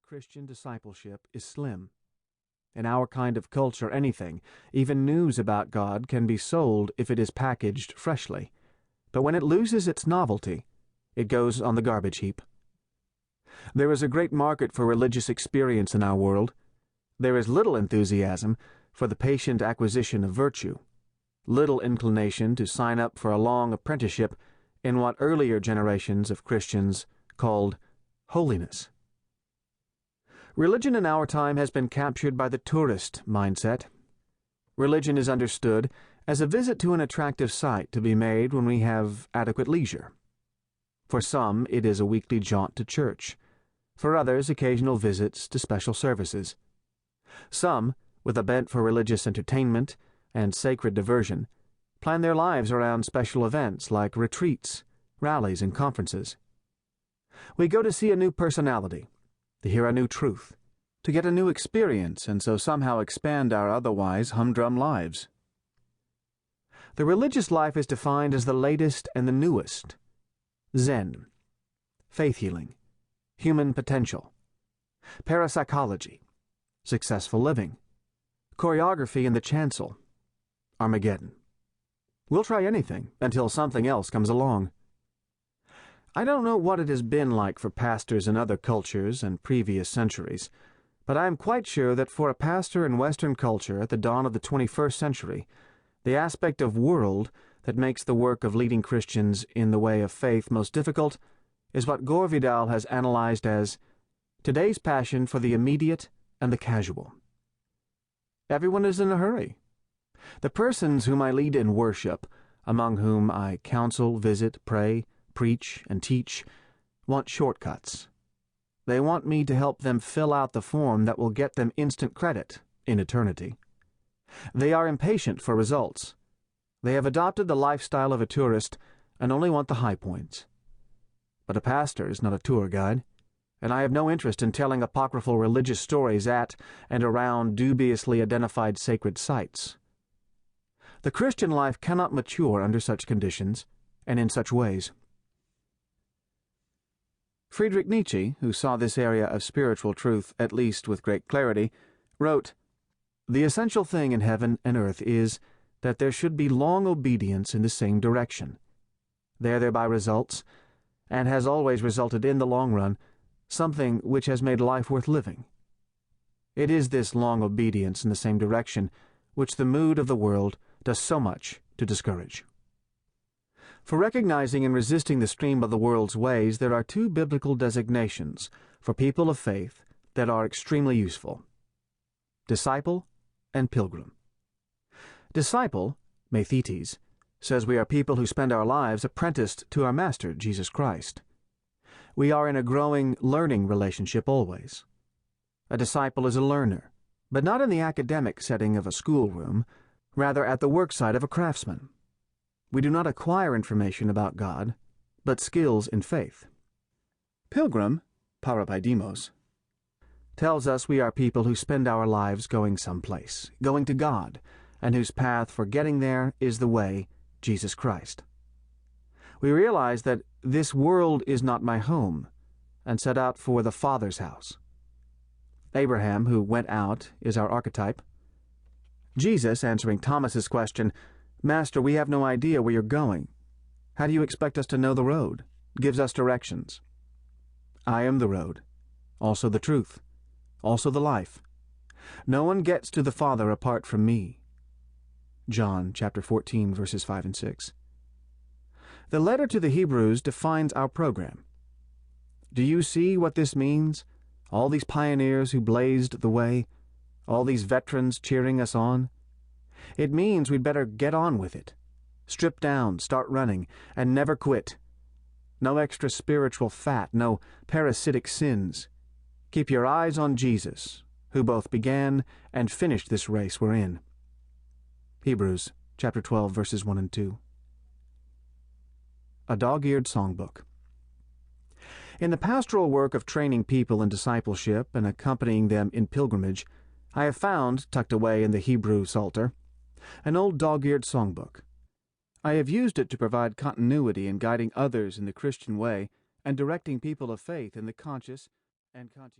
Christian discipleship is slim. In our kind of culture, anything, even news about God, can be sold if it is packaged freshly. But when it loses its novelty, it goes on the garbage heap. There is a great market for religious experience in our world. There is little enthusiasm for the patient acquisition of virtue, little inclination to sign up for a long apprenticeship in what earlier generations of Christians called holiness. Religion in our time has been captured by the tourist mindset. Religion is understood as a visit to an attractive site to be made when we have adequate leisure. For some, it is a weekly jaunt to church. For others, occasional visits to special services. Some, with a bent for religious entertainment and sacred diversion, plan their lives around special events like retreats, rallies, and conferences. We go to see a new personality, to hear a new truth, to get a new experience, and so somehow expand our otherwise humdrum lives. The religious life is defined as the latest and the newest: Zen, faith healing, human potential, parapsychology, successful living, choreography in the chancel, Armageddon. We'll try anything until something else comes along. I don't know what it has been like for pastors in other cultures and previous centuries, but I am quite sure that for a pastor in Western culture at the dawn of the 21st century, the aspect of world that makes the work of leading Christians in the way of faith most difficult is what Gore Vidal has analyzed as today's passion for the immediate and the casual. Everyone is in a hurry. The persons whom I lead in worship, among whom I counsel, visit, pray, preach, and teach, want shortcuts. They want me to help them fill out the form that will get them instant credit in eternity. They are impatient for results. They have adopted the lifestyle of a tourist and only want the high points. But a pastor is not a tour guide, and I have no interest in telling apocryphal religious stories at and around dubiously identified sacred sites. The Christian life cannot mature under such conditions and in such ways. Friedrich Nietzsche, who saw this area of spiritual truth at least with great clarity, wrote, "The essential thing in heaven and earth is that there should be long obedience in the same direction. There thereby results, and has always resulted in the long run, something which has made life worth living. It is this long obedience in the same direction which the mood of the world does so much to discourage." For recognizing and resisting the stream of the world's ways, there are two biblical designations for people of faith that are extremely useful: disciple and pilgrim. Disciple, methetes, says we are people who spend our lives apprenticed to our Master, Jesus Christ. We are in a growing, learning relationship always. A disciple is a learner, but not in the academic setting of a schoolroom, rather at the worksite of a craftsman. We do not acquire information about God, but skills in faith. Pilgrim, parapaidimos, tells us we are people who spend our lives going someplace, going to God, and whose path for getting there is the way, Jesus Christ. We realize that this world is not my home, and set out for the Father's house. Abraham, who went out, is our archetype. Jesus, answering Thomas's question, "Master, we have no idea where you're going. How do you expect us to know the road?" gives us directions. I am the road, also the truth, also the life. No one gets to the Father apart from me. John chapter 14, verses 5 and 6. The letter to the Hebrews defines our program. Do you see what this means? All these pioneers who blazed the way, all these veterans cheering us on? It means we'd better get on with it. Strip down, start running, and never quit. No extra spiritual fat, no parasitic sins. Keep your eyes on Jesus, who both began and finished this race we're in. Hebrews chapter 12, verses 1 and 2. A dog-eared songbook. In the pastoral work of training people in discipleship and accompanying them in pilgrimage, I have found, tucked away in the Hebrew Psalter, an old dog-eared songbook. I have used it to provide continuity in guiding others in the Christian way and directing people of faith in the conscious and conscientious